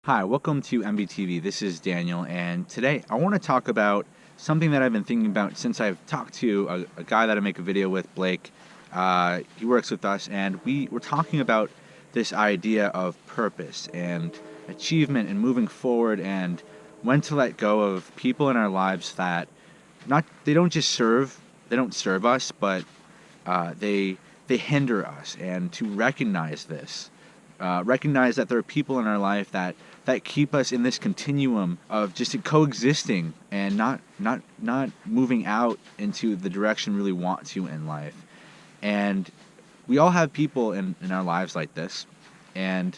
Hi, welcome to MBTV. This is Daniel, and today I want to talk about something that I've been thinking about since I've talked to a guy that I make a video with, Blake. He works with us, and we were talking about this idea of purpose and achievement and moving forward, and when to let go of people in our lives that they don't just they don't serve us, but they hinder us, and to recognize this. Recognize that there are people in our life that keep us in this continuum of just coexisting and not moving out into the direction we really want to in life. And we all have people in our lives like this, and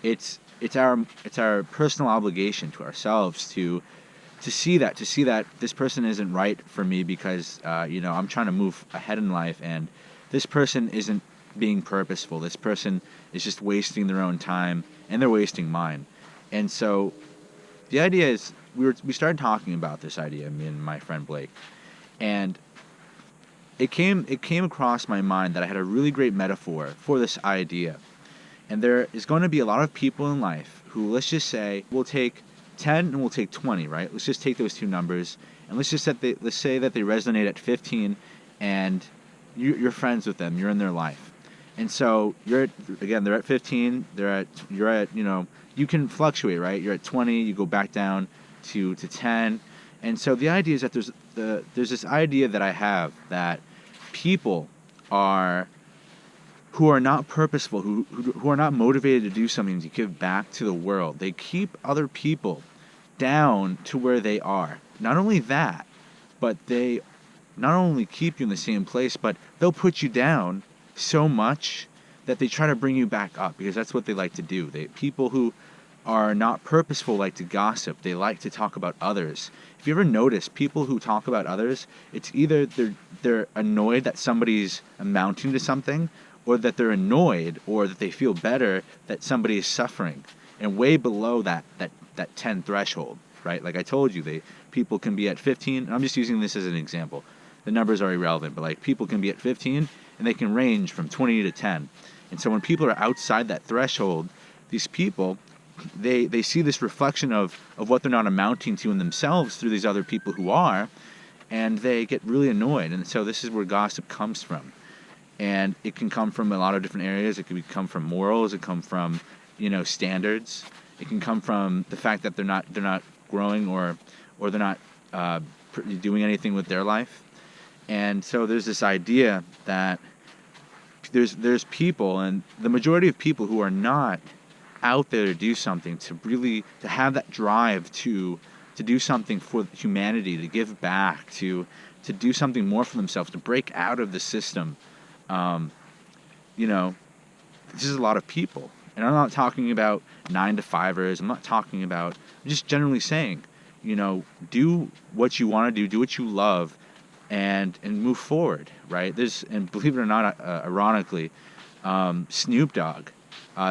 it's our personal obligation to ourselves to see that this person isn't right for me because I'm trying to move ahead in life, and this person isn't being purposeful. This person is just wasting their own time, and they're wasting mine. And so the idea is we started talking about this idea, me and my friend Blake, and it came across my mind that I had a really great metaphor for this idea. And there is going to be a lot of people in life who, let's just say, we'll take 10 and we'll take 20, right? Let's just take those two numbers, and let's say that they resonate at 15, and you're friends with them, you're in their life. And so they're at 15, you can fluctuate, right? You're at 20, you go back down to 10. And so the idea is that there's this idea that I have that people who are not purposeful, who are not motivated to do something to give back to the world. They keep other people down to where they are. Not only that, but they not only keep you in the same place, but they'll put you down so much that they try to bring you back up, because that's what they like to do. People who are not purposeful like to gossip. They like to talk about others. If you ever notice, people who talk about others, it's either they're annoyed that somebody's amounting to something, or that they're annoyed or that they feel better that somebody is suffering, and way below that 10 threshold, right? Like I told you, people can be at 15. And I'm just using this as an example. The numbers are irrelevant, but like people can be at 15 and they can range from 20 to 10. And so when people are outside that threshold, these people, they see this reflection of what they're not amounting to in themselves through these other people who are, and they get really annoyed. And so this is where gossip comes from. And it can come from a lot of different areas. It can come from morals. It can come from, standards. It can come from the fact that they're not growing or they're not doing anything with their life. And so there's this idea that there's people, and the majority of people who are not out there to do something, to have that drive to do something for humanity, to give back, to do something more for themselves, to break out of the system. This is a lot of people. And I'm not talking about 9-to-5ers. I'm just generally saying, do what you want to do what you love, and move forward, right? And believe it or not, ironically, Snoop Dogg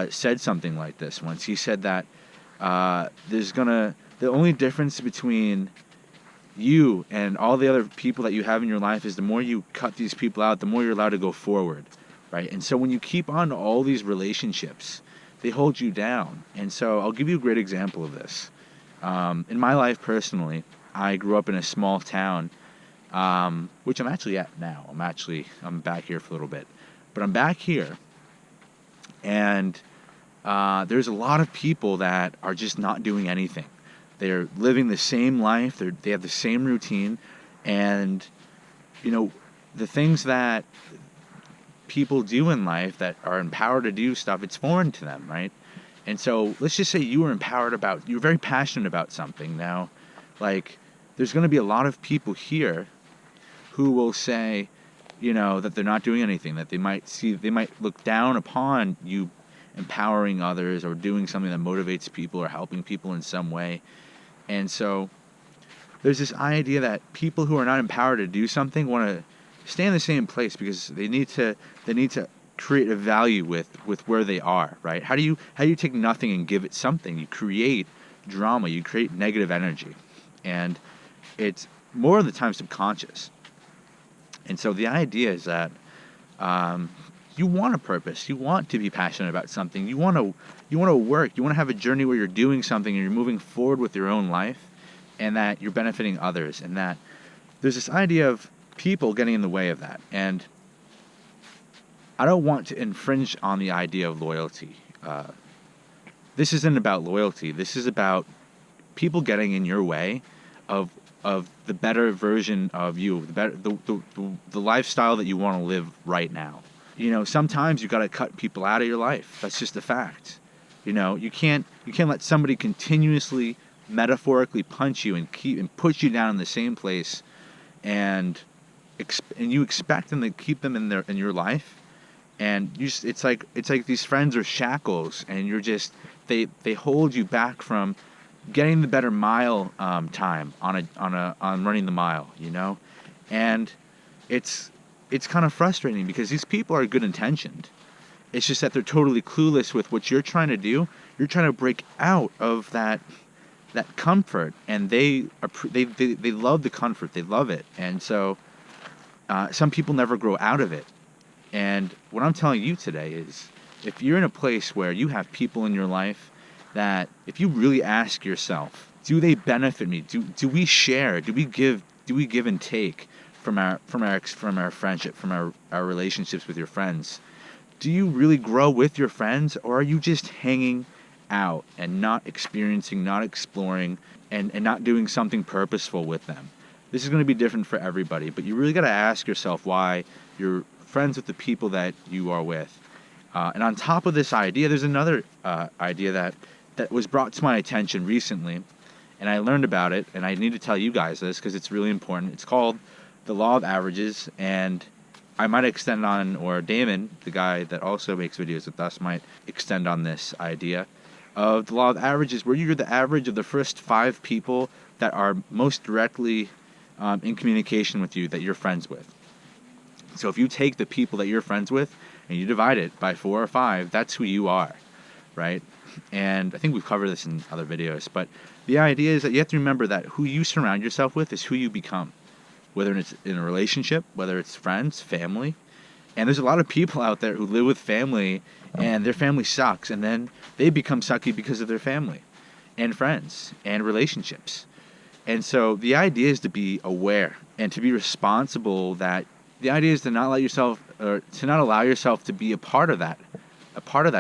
said something like this once. He said that the only difference between you and all the other people that you have in your life is the more you cut these people out, the more you're allowed to go forward, right? And so when you keep on to all these relationships, they hold you down. And so I'll give you a great example of this. In my life personally, I grew up in a small town, which I'm actually at now. I'm back here for a little bit, but I'm back here, and there's a lot of people that are just not doing anything. They're living the same life. They have the same routine, and the things that people do in life that are empowered to do stuff, it's foreign to them, right? And so let's just say you're very passionate about something. Now, like, there's going to be a lot of people here who will say, that they're not doing anything, that they might look down upon you empowering others or doing something that motivates people or helping people in some way. And so there's this idea that people who are not empowered to do something want to stay in the same place because they need to create a value with where they are, right? How do you take nothing and give it something? You create drama, you create negative energy. And it's more of the time subconscious. And so the idea is that you want a purpose. You want to be passionate about something. You want to work. You want to have a journey where you're doing something and you're moving forward with your own life, and that you're benefiting others, and that there's this idea of people getting in the way of that. And I don't want to infringe on the idea of loyalty. This isn't about loyalty. This is about people getting in your way of the better version of you, the lifestyle that you want to live right now. Sometimes you got to cut people out of your life. That's just a fact. You can't let somebody continuously, metaphorically punch you and put you down in the same place, and you expect them to keep them in your life, and it's like these friends are shackles, and they hold you back from getting the better mile time on running the mile, and it's kind of frustrating because these people are good intentioned. It's just that they're totally clueless with what you're trying to do. You're trying to break out of that comfort, and they love the comfort. They love it, and so some people never grow out of it. And what I'm telling you today is, if you're in a place where you have people in your life that, if you really ask yourself, do they benefit me? Do we share? Do we give and take from our friendship, from our relationships with your friends? Do you really grow with your friends, or are you just hanging out and not experiencing, not exploring, and not doing something purposeful with them? This is going to be different for everybody, but you really got to ask yourself why you're friends with the people that you are with. And on top of this idea, there's another idea that was brought to my attention recently, and I learned about it, and I need to tell you guys this because it's really important. It's called the law of averages, and I might extend on, or Damon, the guy that also makes videos with us, might extend on this idea of the law of averages, where you're the average of the first 5 people that are most directly in communication with you, that you're friends with. So if you take the people that you're friends with and you divide it by 4 or 5, that's who you are, right? And I think we've covered this in other videos, but the idea is that you have to remember that who you surround yourself with is who you become, whether it's in a relationship, whether it's friends, family. And there's a lot of people out there who live with family and their family sucks, and then they become sucky because of their family and friends and relationships. And so the idea is to be aware and to be responsible. That the idea is to not let yourself, or to not allow yourself to be a part of that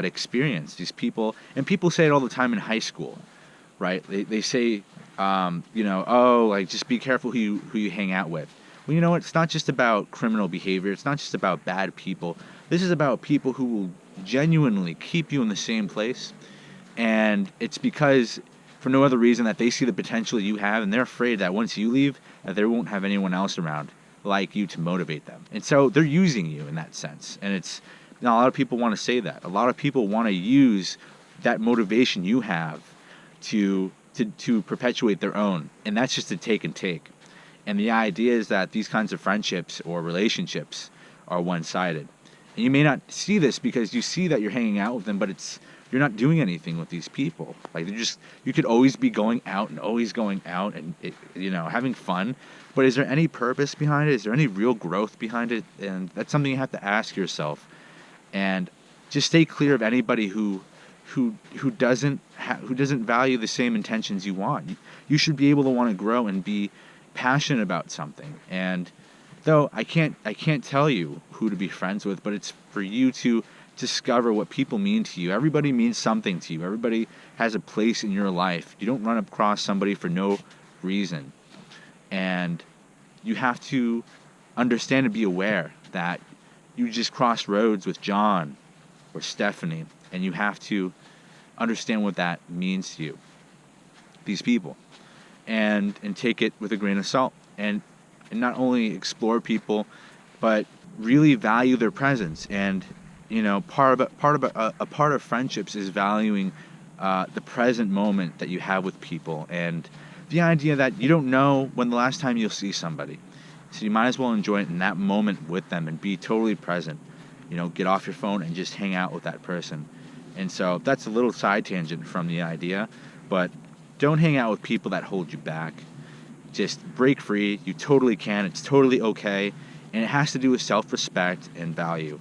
experience. These people, and people say it all the time in high school, right? They say, just be careful who you hang out with. Well, you know what? It's not just about criminal behavior. It's not just about bad people. This is about people who will genuinely keep you in the same place. And it's because, for no other reason, that they see the potential you have, and they're afraid that once you leave, that they won't have anyone else around like you to motivate them. And so they're using you in that sense. And a lot of people want to say that. A lot of people want to use that motivation you have to perpetuate their own. And that's just a take and take. And the idea is that these kinds of friendships or relationships are one-sided. And you may not see this because you see that you're hanging out with them, but you're not doing anything with these people. Like, you could always be going out and having fun. But is there any purpose behind it? Is there any real growth behind it? And that's something you have to ask yourself. And just stay clear of anybody who doesn't value the same intentions you want. You should be able to want to grow and be passionate about something. And though I can't tell you who to be friends with, but it's for you to discover what people mean to you. Everybody means something to you. Everybody has a place in your life. You don't run across somebody for no reason. And you have to understand and be aware that you just crossed roads with John or Stephanie, and you have to understand what that means to you, these people, and take it with a grain of salt, and not only explore people, but really value their presence. And part of friendships is valuing the present moment that you have with people, and the idea that you don't know when the last time you'll see somebody, so you might as well enjoy it in that moment with them and be totally present. Get off your phone and just hang out with that person. And so that's a little side tangent from the idea, but don't hang out with people that hold you back. Just break free. You totally can. It's totally okay. And it has to do with self-respect and value.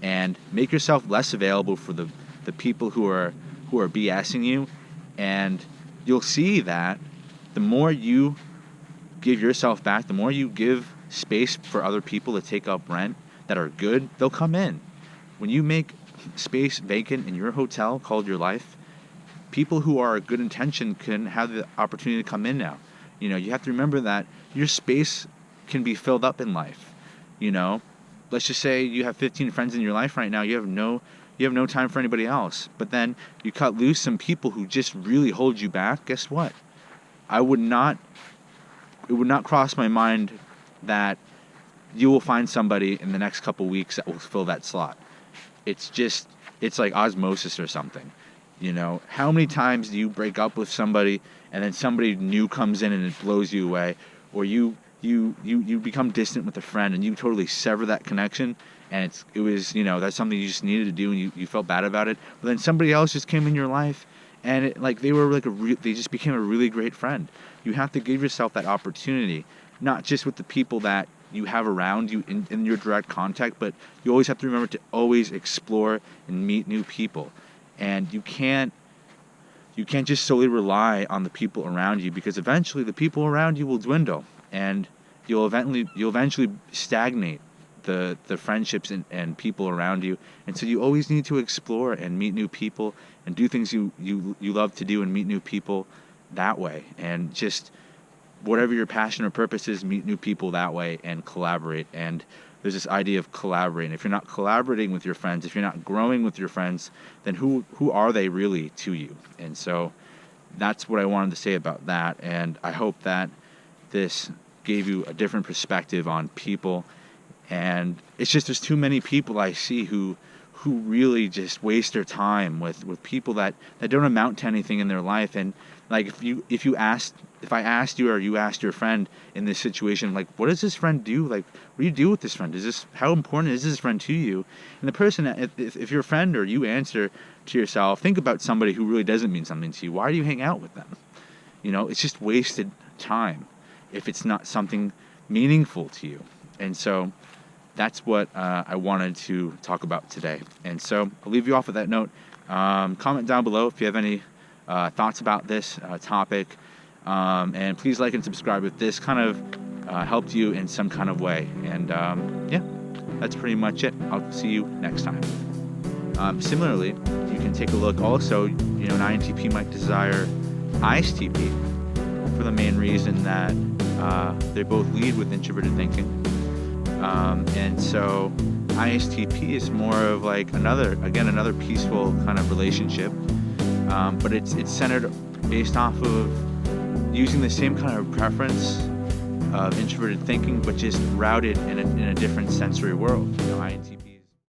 and make yourself less available for the people who are BSing you. And you'll see that the more you give yourself back, the more you give space for other people to take up rent that are good, they'll come in. When you make space vacant in your hotel called your life, people who are good intention can have the opportunity to come in now. You know, you have to remember that your space can be filled up in life. You know, let's just say you have 15 friends in your life right now. You have no time for anybody else. But then you cut loose some people who just really hold you back. Guess what? It would not cross my mind that you will find somebody in the next couple weeks that will fill that slot. It's like osmosis or something. You know, how many times do you break up with somebody and then somebody new comes in and it blows you away, or you become distant with a friend and you totally sever that connection, and it was, you know, that's something you just needed to do and you felt bad about it, but then somebody else just came in your life and they just became a really great friend. You have to give yourself that opportunity, not just with the people that you have around you in your direct contact, but you always have to remember to always explore and meet new people. And you can't just solely rely on the people around you, because eventually the people around you will dwindle and you'll eventually stagnate the friendships and people around you. And so you always need to explore and meet new people and do things you love to do and meet new people that way. And just whatever your passion or purpose is, meet new people that way and collaborate. And there's this idea of collaborating. If you're not collaborating with your friends, if you're not growing with your friends, then who are they really to you? And so that's what I wanted to say about that. And I hope that this gave you a different perspective on people. And it's just, there's too many people I see who really just waste their time with people that don't amount to anything in their life. And like if I asked you or you asked your friend in this situation, like, what does this friend do? Like, what do you do with this friend? How important is this friend to you? And the person, if your friend or you answer to yourself, think about somebody who really doesn't mean something to you. Why do you hang out with them? You know, it's just wasted time if it's not something meaningful to you. And so that's what I wanted to talk about today. And so I'll leave you off with that note. Comment down below if you have any thoughts about this topic. And please like and subscribe if this kind of helped you in some kind of way. And yeah, that's pretty much it. I'll see you next time. Similarly, you can take a look also, you know, an INTP might desire ISTP for the main reason that they both lead with introverted thinking. And so ISTP is more of like another peaceful kind of relationship, but it's centered based off of using the same kind of preference of introverted thinking, but just routed in a different sensory world. You know, INTP